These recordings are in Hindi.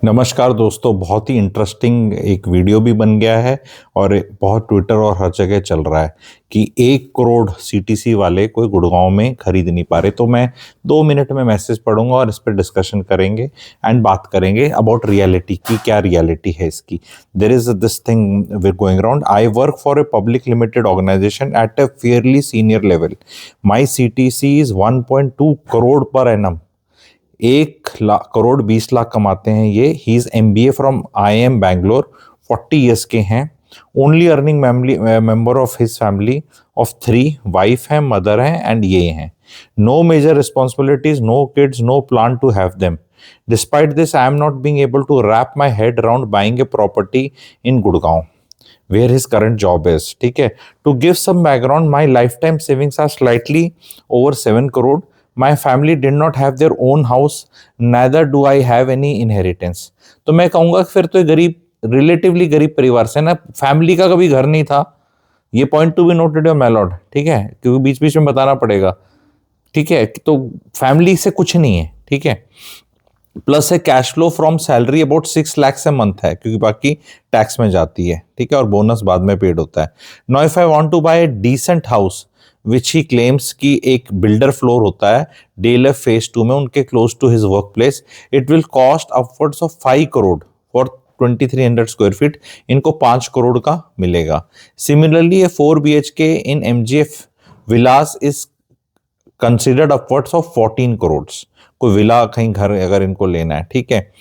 नमस्कार दोस्तों, बहुत ही इंटरेस्टिंग एक वीडियो भी बन गया है और बहुत ट्विटर और हर जगह चल रहा है कि 1 करोड़ सीटीसी वाले कोई गुड़गांव में खरीद नहीं पा रहे। तो मैं 2 मिनट में मैसेज पढ़ूंगा और इस पर डिस्कशन करेंगे एंड बात करेंगे अबाउट रियलिटी की क्या रियलिटी है इसकी। There is this thing we going around. I work for a public limited organisation at a fairly senior level. My CTC is 1.2 crore per annum. 1 crore 20 lakh कमाते हैं ये। He is MBA from IIM Bangalore, 40 years के हैं। Only earning member of his family of 3, wife है, मदर है एंड ये हैं। No major responsibilities, no kids, no plan to have them. Despite this I am not being able to wrap my head around buying a property in Gurgaon where his current job is. ठीक है, to give some background, my lifetime savings are slightly over 7 crore. My family did not have their own house, neither do I have any inheritance. तो मैं कहूंगा फिर तो गरीब, रिलेटिवली गरीब परिवार से ना, फैमिली का कभी घर नहीं था। ये point to be noted your my Lord, ठीक है, क्योंकि बीच बीच में बताना पड़ेगा। ठीक है, तो फैमिली से कुछ नहीं है। ठीक है, प्लस है cash flow from salary about 6 lakh से मंथ है, क्योंकि बाकी टैक्स में जाती है। ठीक है, और बोनस बाद में पेड होता है। Now if I want to buy a decent house which he claims की एक बिल्डर फ्लोर होता है DLF फेज 2 में उनके close to his work place, it will cost upwards of 5 crore for 2300 square feet. इनको 5 करोड़ का मिलेगा। सिमिलरली ए 4 BHK इन MGF villas is considered upwards of 14 crore. कोई विला कहीं घर अगर इनको लेना है। ठीक है,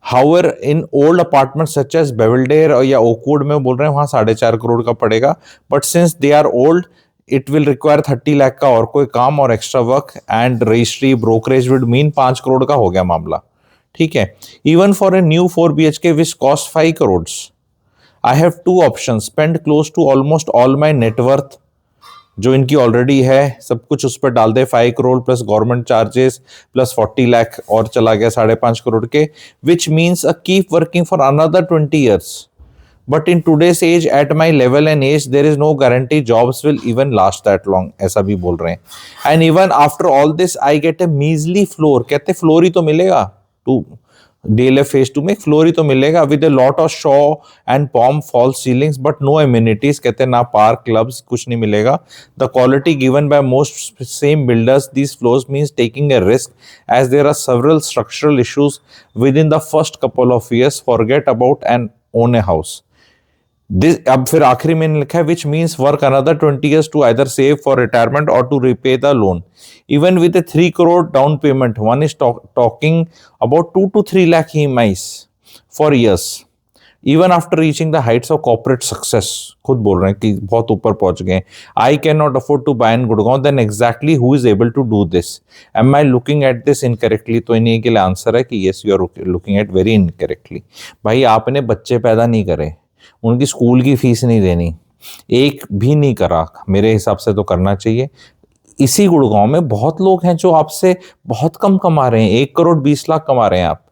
however in old apartment such as Belvedere या ओकवुड में बोल रहे हैं वहां 4.5 करोड़ का पड़ेगा। But since they are old it will require 30 lakh का और कोई काम और extra work and registry brokerage would mean 5 crore का हो गया मामला। ठीक है, even for a new 4 BHK which cost 5 crore, I have 2 option. Spend close to almost all my net worth जो इनकी ऑलरेडी है, सब कुछ उस पर डाल दे, 5 crore plus government charges plus 40 lakh और चला गया 5.5 करोड़ के, which means a keep working for another 20 years. But in today's age at my level and age there is no guarantee jobs will even last that long, ऐसा भी बोल रहे हैं। And even after all this I get a measly floor, कहते फ्लोर ही तो मिलेगा टू DLF फेज 2 में, एक फ्लोर ही तो मिलेगा with a lot of show and pomp false ceilings but no amenities, कहते ना पार्क क्लब्स, कुछ नहीं मिलेगा। The quality given by most same builders this floors means taking a risk as there are several structural issues within the first couple of years, forget about and own a house. This अब फिर आखिरी में लिखा है which means work another 20 years to either save for retirement और to repay the loan. Even with a 3 crore down payment one is talking about 2 to 3 lakh EMIs for years, even after reaching the heights of corporate success. खुद बोल रहे हैं कि बहुत ऊपर पहुंच गए। I can not afford to buy in Gurgaon, then exactly who is able to do this? Am I looking at this incorrectly? तो इन्हीं के लिए आंसर है कि yes, you are looking at very incorrectly. भाई आपने बच्चे पैदा नहीं करे, उनकी स्कूल की फीस नहीं देनी, एक भी नहीं करा, मेरे हिसाब से तो करना चाहिए। इसी गुड़गांव में बहुत लोग हैं जो आपसे बहुत कम कमा रहे हैं, 1 करोड़ 20 लाख कमा रहे हैं आप।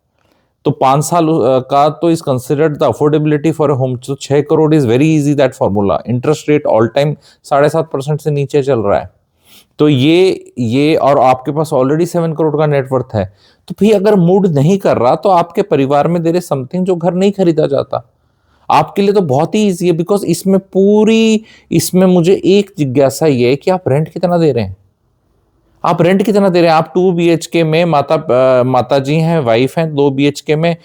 तो 5 साल का तो is considered the affordability for a home. तो 6 crore is very easy that formula. Interest rate all time 7.5% से नीचे चल रहा है। तो ये और आपके पास ऑलरेडी 7 करोड़ का नेटवर्थ है। तो फिर अगर मूड नहीं कर रहा तो आपके परिवार में देर इज समथिंग जो घर नहीं खरीदा जाता। आपके लिए तो बहुत ही ईजी है, बिकॉज इसमें मुझे एक जिज्ञासा ये है कि आप रेंट कितना दे रहे हैं। आप रेंट कितना दे रहे हैं? आप 2 BHK में माता जी हैं, वाइफ हैं, 2 BHK में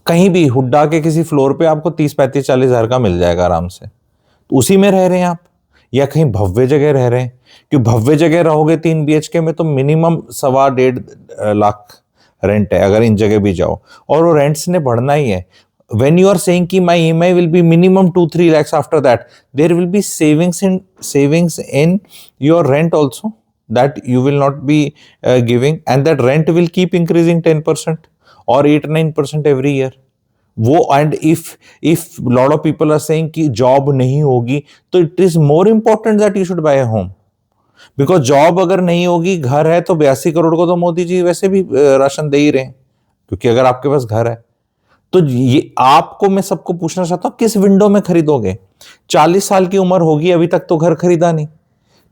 कहीं भी हुड्डा के किसी फ्लोर पे आपको 30-35-40 हजार का मिल जाएगा आराम से। तो उसी में रह रहे हैं आप, या कहीं भव्य जगह रह रहे हैं? क्योंकि भव्य जगह रहोगे 3 BHK में तो मिनिमम 1.25-1.5 लाख रेंट है अगर इन जगह भी जाओ, और वो रेंट्स ने बढ़ना ही है। When you are saying कि my EMI will be minimum 2-3 lakhs, after that there will be savings in your rent also that you will not be giving, and that rent will keep increasing 10% or 8-9% every year. वो and if lot of people are saying कि job नहीं होगी, तो it is more important that you should buy a home. Because job अगर नहीं होगी, घर है तो 82 करोड़ को तो मोदी जी वैसे भी राशन दे ही रहे हैं, क्योंकि अगर आपके पास घर है तो ये आपको मैं सबको पूछना चाहता हूं किस विंडो में खरीदोगे? 40 साल की उम्र होगी, अभी तक तो घर खरीदा नहीं।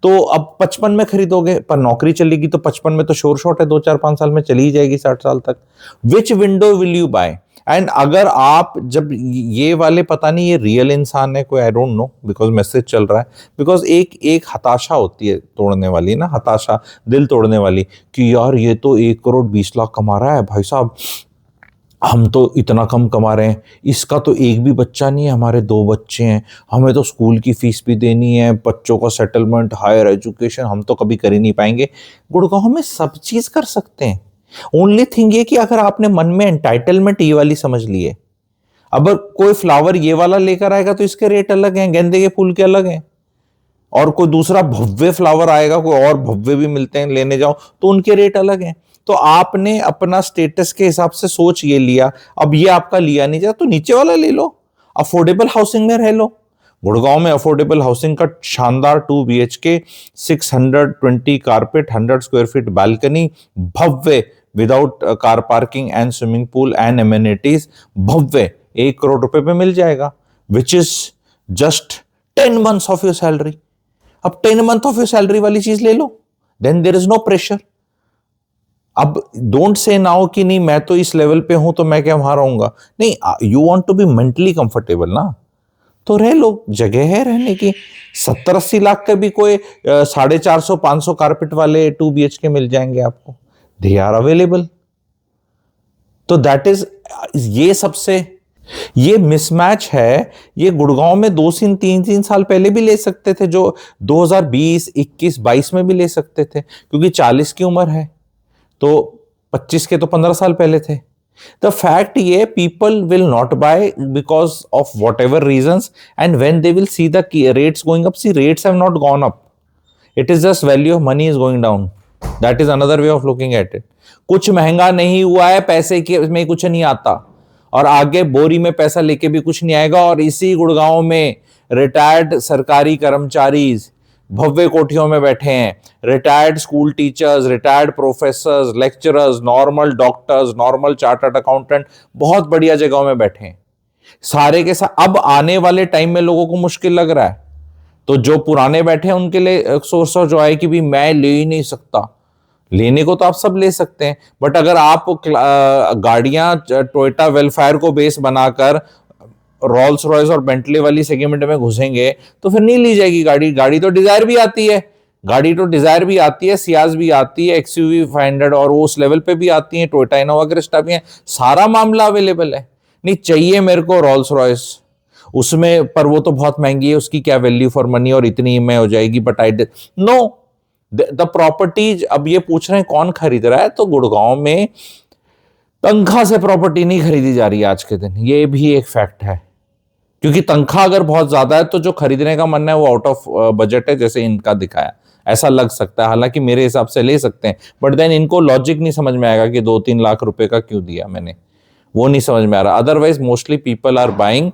तो अब 55 में खरीदोगे, पर नौकरी चलेगी तो 55 में तो शोर शॉट है, 2 4 5 साल में चली ही जाएगी 60 साल तक। Which window will you buy? And अगर आप जब ये वाले, पता नहीं ये रियल इंसान है कोई, I don't know, because message चल रहा है, बिकॉज एक एक हताशा होती है तोड़ने वाली ना, हताशा दिल तोड़ने वाली, कि यार ये तो 1 करोड़ 20 लाख कमा रहा है भाई साहब, हम तो इतना कम कमा रहे हैं, इसका तो एक भी बच्चा नहीं है, हमारे 2 बच्चे हैं, हमें तो स्कूल की फीस भी देनी है, बच्चों का सेटलमेंट, हायर एजुकेशन, हम तो कभी कर ही नहीं पाएंगे। गुड़गांव में सब चीज कर सकते हैं। ओनली थिंग ये कि अगर आपने मन में एंटाइटलमेंट ये वाली समझ ली है, अब कोई फ्लावर ये वाला लेकर आएगा तो इसके रेट अलग हैं, गेंदे के फूल के अलग हैं, और कोई दूसरा भव्य फ्लावर आएगा, कोई और भव्य भी मिलते हैं, लेने जाओ तो उनके रेट अलग हैं। तो आपने अपना स्टेटस के हिसाब से सोच ये लिया, अब ये आपका लिया नहीं जा तो नीचे वाला ले लो, अफोर्डेबल हाउसिंग में रह लो। गुड़गांव में अफोर्डेबल हाउसिंग का शानदार 2 BHK, 620 carpet, 100 square feet balcony, भव्य, without car parking and swimming pool and amenities, भव्य 1 करोड़ रुपए पे मिल जाएगा, which is just 10 months of your salary. अब 10 month ऑफ योर सैलरी वाली चीज ले लो, then there is no pressure. अब डोंट से नाउ कि नहीं मैं तो इस लेवल पे हूं तो मैं क्या वहां रहूंगा, नहीं, you want to be mentally comfortable ना, तो रह लो, जगह है रहने की। 70 80 लाख के भी कोई 450 500 कारपेट वाले 2 BHK मिल जाएंगे आपको, दे आर अवेलेबल। तो दैट इज, ये सबसे, ये मिसमैच है। ये गुड़गांव में 2 3 3 साल पहले भी ले सकते थे, जो 2020 21 22 में भी ले सकते थे, क्योंकि 40 की उम्र है, तो 25 के तो 15 साल पहले थे। द फैक्ट ये, people will not buy because of whatever reasons, and when they will see the rates going up, see rates have not gone up, it is just value of money is going down. That is another way of looking at it. कुछ महंगा नहीं हुआ है, पैसे के में कुछ नहीं आता, और आगे बोरी में पैसा लेके भी कुछ नहीं आएगा। और इसी गुड़गांव में रिटायर्ड सरकारी कर्मचारी भव्य कोठियों में बैठे हैं, retired school teachers, retired professors, lecturers, normal doctors, normal chartered accountant, बहुत बढ़िया जगहों में बैठे हैं सारे के साथ। अब आने वाले टाइम में लोगों को मुश्किल लग रहा है, तो जो पुराने बैठे हैं उनके लिए सोर्स ऑफ जॉय कि भी मैं ले ही नहीं सकता। लेने को तो आप सब ले सकते हैं, बट अगर आप गाड़ियां टोयोटा वेलफेयर को बेस बनाकर रोल्स रॉयस और बेंटली वाली सेगमेंट में घुसेंगे तो फिर नहीं ली जाएगी गाड़ी। गाड़ी तो डिजायर भी आती है, गाड़ी तो डिजायर भी आती है, सियाज भी आती है, XUV 500 और वो उस लेवल पे भी आती है, टोयोटा इनोवा क्रिस्टा भी है, सारा मामला अवेलेबल है। नहीं चाहिए मेरे को रोल्स रॉयस, उसमें पर वो तो बहुत महंगी है, उसकी क्या वैल्यू फॉर मनी, और इतनी में हो जाएगी, but I know the properties. अब ये पूछ रहे हैं कौन खरीद रहा है, तो गुड़गांव में तनख्वाह से प्रॉपर्टी नहीं खरीदी जा रही है आज के दिन, ये भी एक फैक्ट है। क्योंकि तनख्वाह अगर बहुत ज्यादा है तो जो खरीदने का मन है वो आउट ऑफ बजट है, जैसे इनका दिखाया ऐसा लग सकता है। हालांकि मेरे हिसाब से ले सकते हैं, बट देन इनको लॉजिक नहीं समझ में आएगा कि 2 3 लाख रुपए का क्यों दिया मैंने, वो नहीं समझ में आ रहा। Otherwise mostly people are buying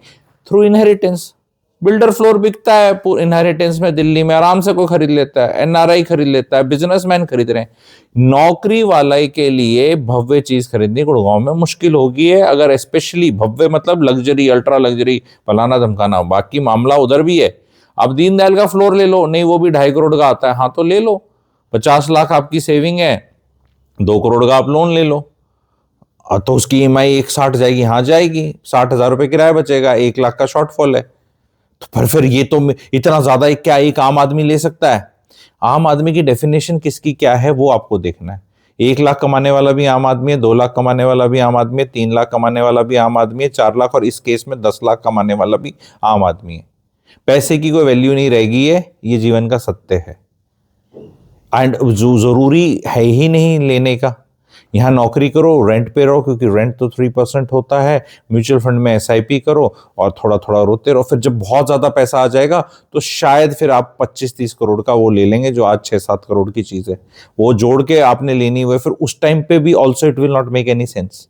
through inheritance. Builder floor बिकता है इनहेरिटेंस में, दिल्ली में आराम से कोई खरीद लेता है, NRI खरीद लेता है, बिजनेसमैन खरीद रहे हैं। नौकरी वाले के लिए भव्य चीज खरीदनी गुड़गांव में मुश्किल होगी है, अगर स्पेशली भव्य मतलब लग्जरी, अल्ट्रा लग्जरी, फलाना धमकाना। बाकी मामला उधर भी है। अब दीनदयाल का फ्लोर ले लो, नहीं वो भी 2.5 करोड़ का आता है, हाँ तो ले लो, 50 लाख आपकी सेविंग है, 2 करोड़ का आप लोन ले लो, तो उसकी EMI 160 जाएगी, हाँ जाएगी, 60,000 रुपए किराया बचेगा, 1 लाख का शॉर्टफॉल है। तो फिर ये तो इतना ज्यादा क्या एक आम आदमी ले सकता है? आम आदमी की डेफिनेशन किसकी क्या है वो आपको देखना है। 1 लाख कमाने वाला भी आम आदमी है, 2 लाख कमाने वाला भी आम आदमी है, 3 लाख कमाने वाला भी आम आदमी है, 4 लाख और इस केस में 10 लाख कमाने वाला भी आम आदमी है। पैसे की कोई वैल्यू नहीं रहेगी है, ये जीवन का सत्य है। एंड जरूरी है ही नहीं लेने का, यहाँ नौकरी करो, रेंट पे रहो, क्योंकि रेंट तो 3% होता है, म्यूचुअल फंड में SIP करो और थोड़ा थोड़ा रोते रहो। फिर जब बहुत ज्यादा पैसा आ जाएगा तो शायद फिर आप 25 30 करोड़ का वो ले लेंगे, जो आज 6 7 करोड़ की चीज है, वो जोड़ के आपने लेनी हुई। फिर उस टाइम पे भी also it will not make any sense.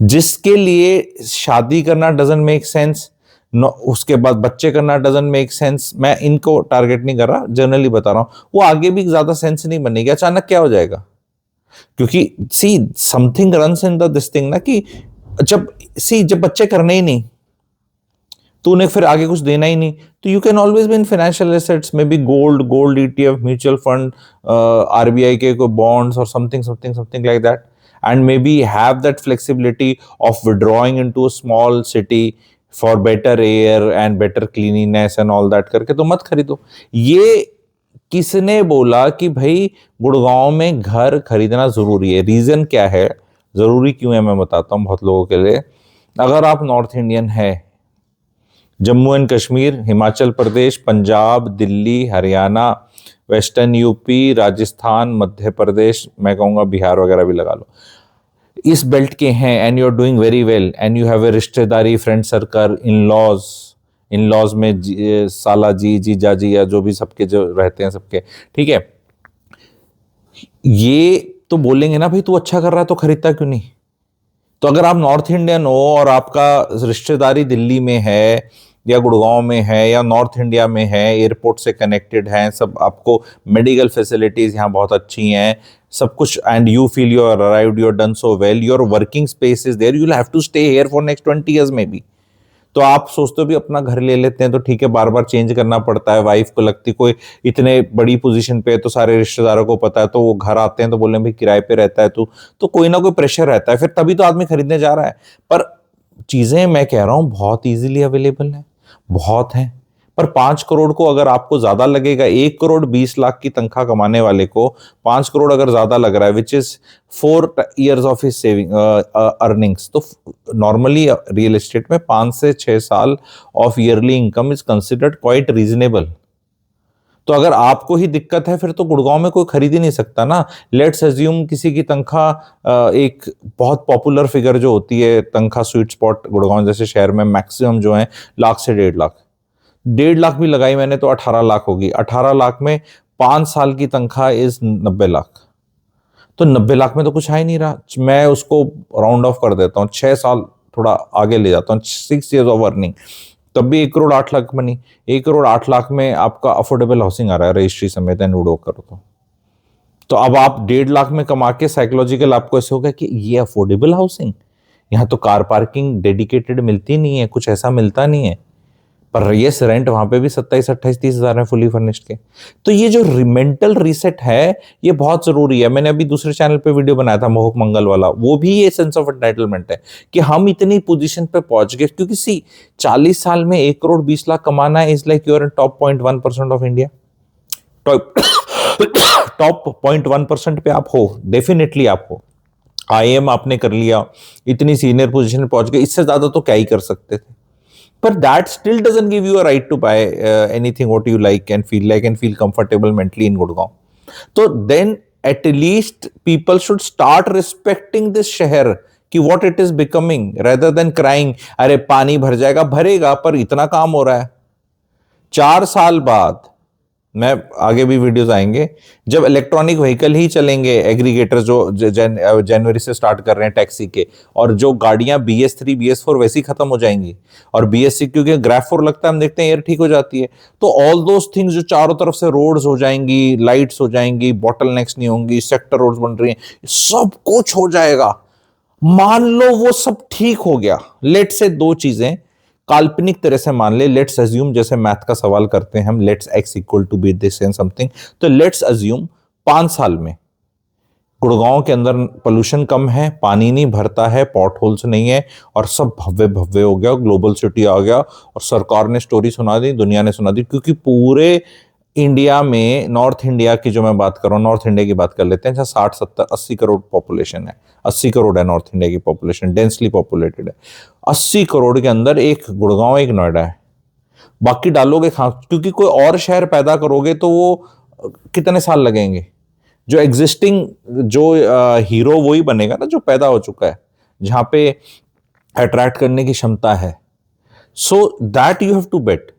जिसके लिए शादी करना डजंट मेक सेंस, उसके बाद बच्चे करना डजंट मेक सेंस, मैं इनको टारगेट नहीं कर रहा, जनरली बता रहा हूं, वो आगे भी ज्यादा सेंस नहीं बनेगी। अचानक क्या हो जाएगा? क्योंकि see something runs in the this thing ना, कि जब बच्चे करने ही नहीं तूने फिर आगे कुछ देना ही नहीं, तो you can always be in financial assets, may be gold ETF, mutual fund, RBI के कोई बॉन्ड्स और something something something like that, and may be have that flexibility of withdrawing into a small city for better air and better cleanliness and all that करके तो मत खरीदो। ये किसने बोला कि भाई गुड़गांव में घर खरीदना जरूरी है? रीजन क्या है, जरूरी क्यों है, मैं बताता हूं बहुत लोगों के लिए। अगर आप नॉर्थ इंडियन है, जम्मू एंड कश्मीर, हिमाचल प्रदेश, पंजाब, दिल्ली, हरियाणा, वेस्टर्न यूपी, राजस्थान, मध्य प्रदेश, मैं कहूंगा बिहार वगैरह भी लगा लो, इस बेल्ट के हैं, and you are doing very well, and you have a रिश्तेदारी, फ्रेंड सर्कल, इन लॉज में साला जी, जीजा जी, या जो भी सबके जो रहते हैं सबके, ठीक है, ये तो बोलेंगे ना भाई तू अच्छा कर रहा है तो खरीदता क्यों नहीं? तो अगर आप नॉर्थ इंडियन हो और आपका रिश्तेदारी दिल्ली में है या गुड़गांव में है या नॉर्थ इंडिया में है, एयरपोर्ट से कनेक्टेड हैं सब, आपको मेडिकल फैसिलिटीज यहाँ बहुत अच्छी हैं, सब कुछ, and you feel you are arrived, you are done so well, your working space is there, you will have to stay here for next 20 years maybe. तो आप सोचते हो भी अपना घर ले लेते हैं तो ठीक है, बार बार चेंज करना पड़ता है, वाइफ को लगती कोई इतने बड़ी पोजीशन पे है तो सारे रिश्तेदारों को पता है, तो वो घर आते हैं तो बोले भाई किराए पे रहता है तो कोई ना कोई प्रेशर रहता है, फिर तभी तो आदमी खरीदने जा रहा है। पर चीजें मैं कह रहा हूं बहुत इजीली अवेलेबल है, बहुत है। पर 5 करोड़ को अगर आपको ज्यादा लगेगा, 1 करोड़ 20 लाख की तनख्वाह कमाने वाले को 5 करोड़ अगर ज्यादा लग रहा है, which is 4 years of his saving earnings, तो नॉर्मली रियल एस्टेट में 5 से 6 साल of yearly income is considered quite reasonable. तो अगर आपको ही दिक्कत है फिर तो गुड़गांव में कोई खरीद ही नहीं सकता ना। लेट्स अज्यूम किसी की तनख्वाह, एक बहुत पॉपुलर फिगर जो होती है तनख्वाह स्वीट स्पॉट गुड़गांव जैसे शहर में मैक्सिमम जो है 1 लाख से 1.5 लाख, 1.5 लाख भी लगाई मैंने तो 18 लाख होगी। 18 लाख में 5 साल की तनख्वाह इज 90 लाख, तो 90 लाख में तो कुछ आ ही नहीं रहा। मैं उसको राउंड ऑफ कर देता हूँ, 6 साल थोड़ा आगे ले जाता हूँ, 6 years ऑफ अर्निंग, तब भी 1 करोड़ 8 लाख बनी। 1 करोड़ 8 लाख में आपका अफोर्डेबल हाउसिंग आ रहा है रजिस्ट्री समेत, एंड उड़ो करो तो अब आप 1.5 लाख में कमा के साइकोलॉजिकल आपको ऐसे होगा कि ये अफोर्डेबल हाउसिंग, यहाँ तो कार पार्किंग डेडिकेटेड मिलती नहीं है, कुछ ऐसा मिलता नहीं है, पर यस रेंट वहां पे भी 27-28-30 हजार है फुली फर्निश्ड के। तो ये जो मेंटल रीसेट है ये बहुत जरूरी है। मैंने अभी दूसरे चैनल पे वीडियो बनाया था मोहक मंगल वाला, वो भी ये सेंस ऑफ एंटाइटलमेंट है कि हम इतनी पोजीशन पे पहुंच गए, क्योंकि 40 साल में 1 करोड़ 20 लाख कमाना है is like your top 0.1% of India, top 0.1% पे आप हो, डेफिनेटली आप हो। आईएम आपने कर लिया, इतनी सीनियर पोजीशन पे पहुंच गए, इससे ज्यादा तो क्या ही कर सकते थे। But that still doesn't give you a right to buy anything what you like and feel comfortable mentally in Gurgaon. So then at least people should start respecting this शहर कि what it is becoming rather than crying अरे पानी भर जाएगा, भरेगा पर इतना काम हो रहा है। 4 साल बाद, मैं आगे भी वीडियोस आएंगे, जब इलेक्ट्रॉनिक व्हीकल ही चलेंगे, एग्रीगेटर जो जनवरी से स्टार्ट कर रहे हैं टैक्सी के, और जो गाड़ियां BS3 BS4 वैसी खत्म हो जाएंगी, और BS6 क्योंकि ग्राफ 4 लगता है, हम देखते हैं एयर ठीक हो जाती है, तो ऑल दोस थिंग्स जो चारों तरफ से रोड्स हो जाएंगी, लाइट्स हो जाएंगी, बॉटल नेक्स नहीं होंगी, सेक्टर रोड्स बन रही हैं, सब कुछ हो जाएगा। मान लो वो सब ठीक हो गया, लेट से 2 चीजें काल्पनिक तरह से मान ले, लेट्स अज्यूम, जैसे मैथ का सवाल करते हैं हम, let's x equal to be this and something, तो लेट्स अज्यूम 5 साल में गुड़गांव के अंदर पोल्यूशन कम है, पानी नहीं भरता है, पॉट होल्स नहीं है, और सब भव्य भव्य हो गया, ग्लोबल सिटी आ गया, और सरकार ने स्टोरी सुना दी, दुनिया ने सुना दी, क्योंकि पूरे इंडिया में, नॉर्थ इंडिया की जो मैं बात कर रहा हूँ, नॉर्थ इंडिया की बात कर लेते हैं, जहाँ 60-70-80 करोड़ पॉपुलेशन है, 80 करोड़ है नॉर्थ इंडिया की पॉपुलेशन, डेंसली पॉपुलेटेड है। 80 करोड़ के अंदर एक गुड़गांव एक नोएडा है, बाकी डालोगे कहाँ? क्योंकि कोई और शहर पैदा करोगे तो वो कितने साल लगेंगे? जो एग्जिस्टिंग जो हीरो वही बनेगा ना जो पैदा हो चुका है, जहां पे अट्रैक्ट करने की क्षमता है। So that you have to bet.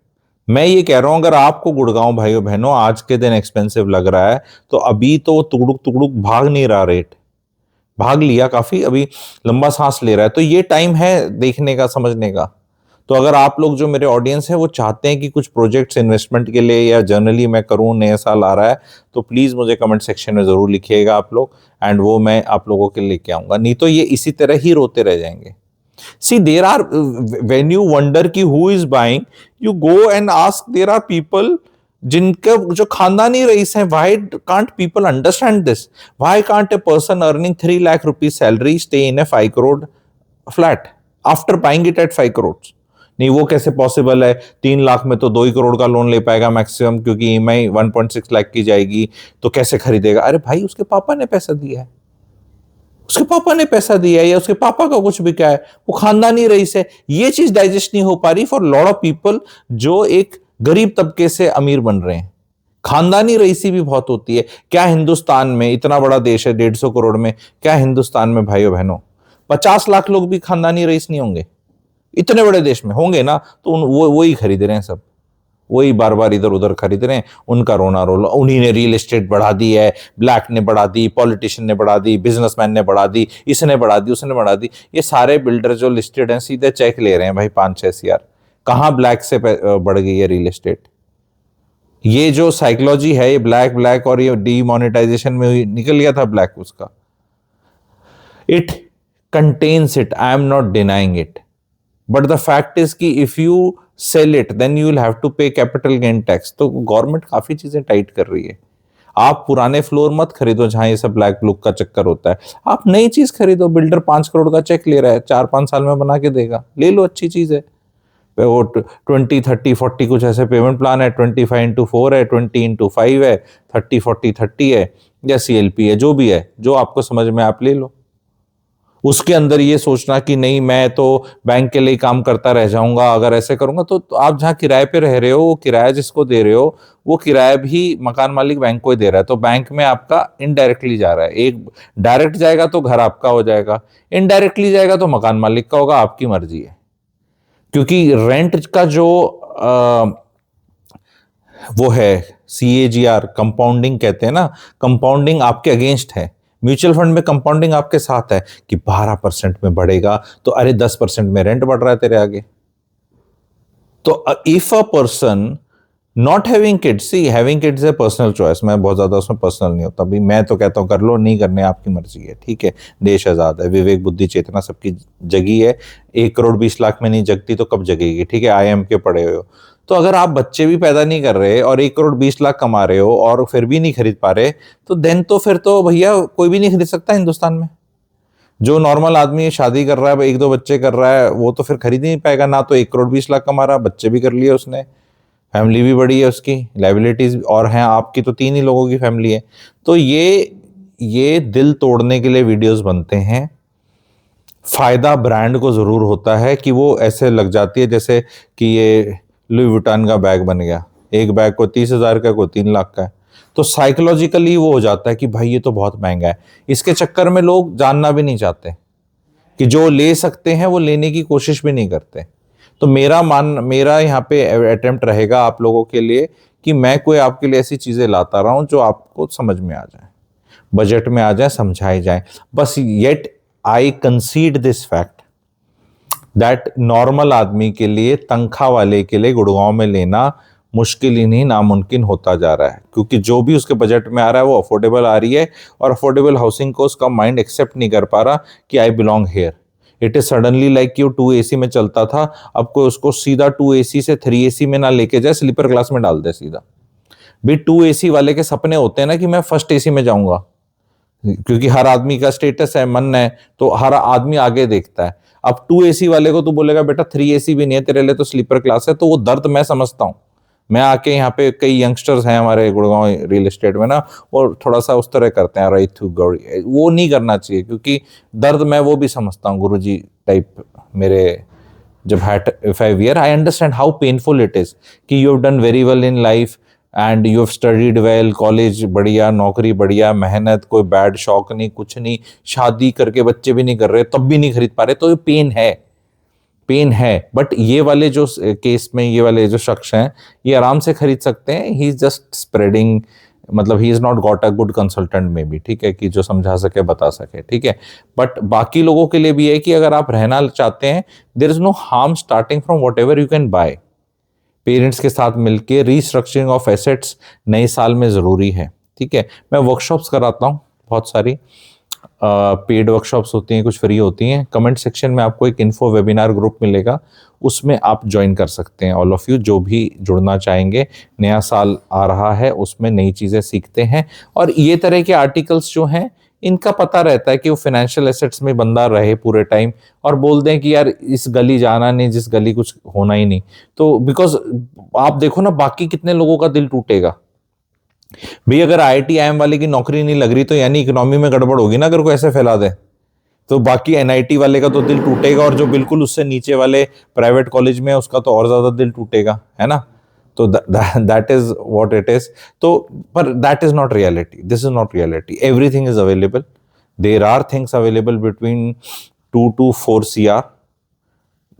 मैं ये कह रहा हूं, अगर आपको गुड़गांव भाइयों बहनों आज के दिन एक्सपेंसिव लग रहा है, तो अभी तो तुगड़ुक तुगड़ुक भाग नहीं रहा रेट, भाग लिया काफी, अभी लंबा सांस ले रहा है, तो ये टाइम है देखने का, समझने का। तो अगर आप लोग जो मेरे ऑडियंस है वो चाहते हैं कि कुछ प्रोजेक्ट्स इन्वेस्टमेंट के लिए या जर्नली मैं करूं, नया साल आ रहा है, तो प्लीज मुझे कमेंट सेक्शन में जरूर लिखिएगा आप लोग, एंड वो मैं आप लोगों के लिए लेके आऊंगा, नहीं तो ये इसी तरह ही रोते रह जाएंगे। See, there are, when you wonder कि who is buying, you go and ask, there are people जिनके जो खानदानी रईस हैं, why can't people understand this? Why can't a person earning 3 lakh rupees salary stay in a 5 crore flat after buying it at 5 crores? नहीं, वो कैसे पॉसिबल है? 3 लाख में तो 2 ही करोड़ का लोन ले पाएगा मैक्सिमम, क्योंकि ईएमआई 1.6 लाख की जाएगी, तो कैसे खरीदेगा? अरे भाई, उसके पापा ने पैसा दिया है, उसके पापा ने पैसा दिया है, या उसके पापा का कुछ भी क्या है, वो खानदानी रईस है। ये चीज डाइजेस्ट नहीं हो पा रही फॉर लॉट ऑफ पीपल जो एक गरीब तबके से अमीर बन रहे हैं। खानदानी रईसी भी बहुत होती है। क्या हिंदुस्तान में, इतना बड़ा देश है 150 करोड़ में, क्या हिंदुस्तान में भाइयों बहनों 50 लाख लोग भी खानदानी रईस नहीं होंगे? इतने बड़े देश में होंगे ना, तो वो ही खरीद रहे हैं सब, वही बार बार इधर उधर खरीद रहे हैं। उनका रोना रोला, उन्हीं ने रियल एस्टेट बढ़ा दी है, ब्लैक ने बढ़ा दी, पॉलिटिशियन ने बढ़ा दी, बिजनेसमैन ने बढ़ा दी, इसने बढ़ा दी, उसने बढ़ा दी। ये सारे बिल्डर जो लिस्टेड हैं सीधे चेक ले रहे हैं भाई 5-6 CR। कहाँ ब्लैक से बढ़ गई है रियल एस्टेट? ये जो साइकोलॉजी है, ये ब्लैक ब्लैक और ये डीमोनेटाइजेशन में निकल गया था ब्लैक उसका। It contains it, I am not denying it, but the fact is कि if you sell it then you will have to pay capital gain tax. तो गवर्नमेंट काफी चीजें टाइट कर रही है। आप पुराने फ्लोर मत खरीदो जहां ये सब ब्लैक लुक का चक्कर होता है, आप नई चीज खरीदो। बिल्डर 5 करोड़ का चेक ले रहा है, 4-5 साल में बना के देगा, ले लो, अच्छी चीज है। वो 20, 30, 40 कुछ ऐसे पेमेंट प्लान है, 25x4 है, 20x5 है, 30, 40, 30 है, या CLP है, जो भी है, जो आपको समझ में आप ले लो। उसके अंदर ये सोचना कि नहीं मैं तो बैंक के लिए काम करता रह जाऊंगा अगर ऐसे करूंगा, तो आप जहां किराए पे रह रहे हो, वो किराया जिसको दे रहे हो, वो किराया भी मकान मालिक बैंक को ही दे रहा है, तो बैंक में आपका इनडायरेक्टली जा रहा है। एक डायरेक्ट जाएगा तो घर आपका हो जाएगा, इनडायरेक्टली जाएगा तो मकान मालिक का होगा, आपकी मर्जी है। क्योंकि रेंट का जो वो है CAGR, कंपाउंडिंग कहते हैं ना, कंपाउंडिंग आपके अगेंस्ट है। म्यूचुअल फंड में कंपाउंडिंग आपके साथ है कि 12% में बढ़ेगा, तो अरे 10% में रेंट बढ़ रहा है तेरे आगे। तो if a person not having kids, see having kids है पर्सनल चॉइस, मैं बहुत ज्यादा उसमें पर्सनल नहीं होता भाई, मैं तो कहता हूं कर लो, नहीं करने आपकी मर्जी है, ठीक है। देश आजाद है, विवेक बुद्धि चेतना सबकी जगी है। 1 करोड़ 20 लाख में नहीं जगती तो कब जगेगी, ठीक है। IIM के पढ़े हुए हो, तो अगर आप बच्चे भी पैदा नहीं कर रहे और 1 करोड़ 20 लाख कमा रहे हो और फिर भी नहीं खरीद पा रहे, तो देन तो फिर तो भैया कोई भी नहीं खरीद सकता हिंदुस्तान में। जो नॉर्मल आदमी शादी कर रहा है, 1-2 बच्चे कर रहा है, वो तो फिर खरीद ही नहीं पाएगा ना। तो 1 करोड़ 20 लाख कमा रहा, बच्चे भी कर लिए उसने, फैमिली भी बड़ी है उसकी, लाइबिलिटीज और हैं, आपकी तो 3 ही लोगों की फैमिली है। तो ये दिल तोड़ने के लिए वीडियोस बनते हैं। फायदा ब्रांड को जरूर होता है कि वो ऐसे लग जाती है जैसे कि ये लुई वुइटन का बैग बन गया, एक बैग को 30,000 का, कोई 3 लाख का है, तो साइकोलॉजिकली वो हो जाता है कि भाई ये तो बहुत महंगा है। इसके चक्कर में लोग जानना भी नहीं चाहते कि जो ले सकते हैं वो लेने की कोशिश भी नहीं करते। तो मेरा यहाँ पे अटेम्प्ट रहेगा आप लोगों के लिए कि मैं कोई आपके लिए ऐसी चीजें लाता रहा हूं जो आपको समझ में आ जाए, बजट में आ जाए, समझाई जाए बस। Yet I कंसीड this fact that normal आदमी के लिए, तनख्वाह वाले के लिए गुड़गांव में लेना मुश्किल ही नहीं, नामुमकिन होता जा रहा है। क्योंकि जो भी उसके बजट में आ रहा है वो अफोर्डेबल आ रही है, और अफोर्डेबल हाउसिंग को उसका माइंड एक्सेप्ट नहीं कर पा रहा कि I belong here. It is suddenly like कि वो 2 AC में चलता था, अब कोई उसको सीधा 2 AC से 3 AC में ना लेके जाए, स्लीपर क्लास में डाल दे सीधा। भी 2 AC वाले के सपने होते हैं ना कि मैं फर्स्ट AC में जाऊंगा, क्योंकि हर आदमी का स्टेटस है, मन है, तो हर आदमी आगे देखता है। अब 2 AC वाले को तू बोलेगा बेटा 3 AC भी नहीं है तेरे लिए, तो स्लीपर क्लास है, तो वो दर्द मैं समझता हूँ। मैं आके यहाँ पे कई यंगस्टर्स हैं हमारे गुड़गांव रियल एस्टेट में ना, और थोड़ा सा उस तरह करते हैं, राइट थू गौरी, वो नहीं करना चाहिए, क्योंकि दर्द मैं वो भी समझता हूँ। गुरुजी टाइप मेरे जब hat if I wear, I understand how painful it is कि you have done very well in life and you have studied well, college बढ़िया, नौकरी बढ़िया, मेहनत, कोई बैड शौक नहीं, कुछ नहीं, शादी करके बच्चे भी नहीं कर रहे, तब भी नहीं खरीद पा रहे, तो ये पेन है। बट ये वाले जो केस में ये वाले जो शख्स हैं, ये आराम से खरीद सकते हैं। ही इज जस्ट स्प्रेडिंग, मतलब he is not got a good consultant में भी, ठीक है, कि जो समझा सके, बता सके, ठीक है। बट बाकी लोगों के लिए भी है कि अगर आप रहना चाहते हैं, there is no harm starting from whatever you can buy. Parents के साथ मिलके रीस्ट्रक्चरिंग ऑफ एसेट्स नए साल में जरूरी है, ठीक है। मैं वर्कशॉप्स कराता हूँ बहुत सारी, पेड वर्कशॉप्स होती हैं, कुछ फ्री होती हैं। कमेंट सेक्शन में आपको एक इन्फो वेबिनार ग्रुप मिलेगा, उसमें आप ज्वाइन कर सकते हैं। ऑल ऑफ यू जो भी जुड़ना चाहेंगे, नया साल आ रहा है, उसमें नई चीज़ें सीखते हैं। और ये तरह के आर्टिकल्स जो हैं, इनका पता रहता है कि वो फाइनेंशियल एसेट्स में बंदा रहे पूरे टाइम, और बोल दें कि यार इस गली जाना नहीं, जिस गली कुछ होना ही नहीं। तो बिकॉज आप देखो ना, बाकी कितने लोगों का दिल टूटेगा भाई। अगर आईआईटी आईएम वाले की नौकरी नहीं लग रही, तो यानी इकोनॉमी में गड़बड़ होगी ना, अगर कोई ऐसे फैला दे। तो बाकी एनआईटी वाले का तो दिल टूटेगा, और जो बिल्कुल उससे नीचे वाले प्राइवेट कॉलेज में है, उसका तो और ज्यादा दिल टूटेगा, है ना। तो that is what it is. तो पर that is not reality, this is not reality. Everything is available, there are things available between 2 to 4 CR,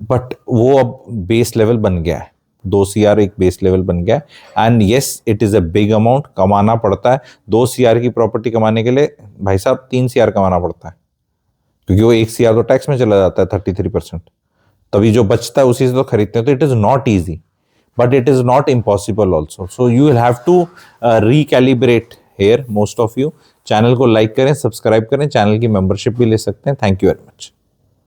but वो अब बेस लेवल बन गया है। 2 CR एक बेस लेवल बन गया है। And yes, it is a big amount, कमाना पड़ता है। 2 CR की प्रॉपर्टी कमाने के लिए भाई साहब 3 CR कमाना पड़ता है, क्योंकि वो 1 CR तो टैक्स में चला जाता है, 33%। तभी जो बचता है उसी से तो खरीदते हैं। तो it is not easy, but it is not impossible also. So you will have to recalibrate here, most of you. Channel को लाइक करें, सब्सक्राइब करें, चैनल की मेंबरशिप भी ले सकते हैं। Thank you very much.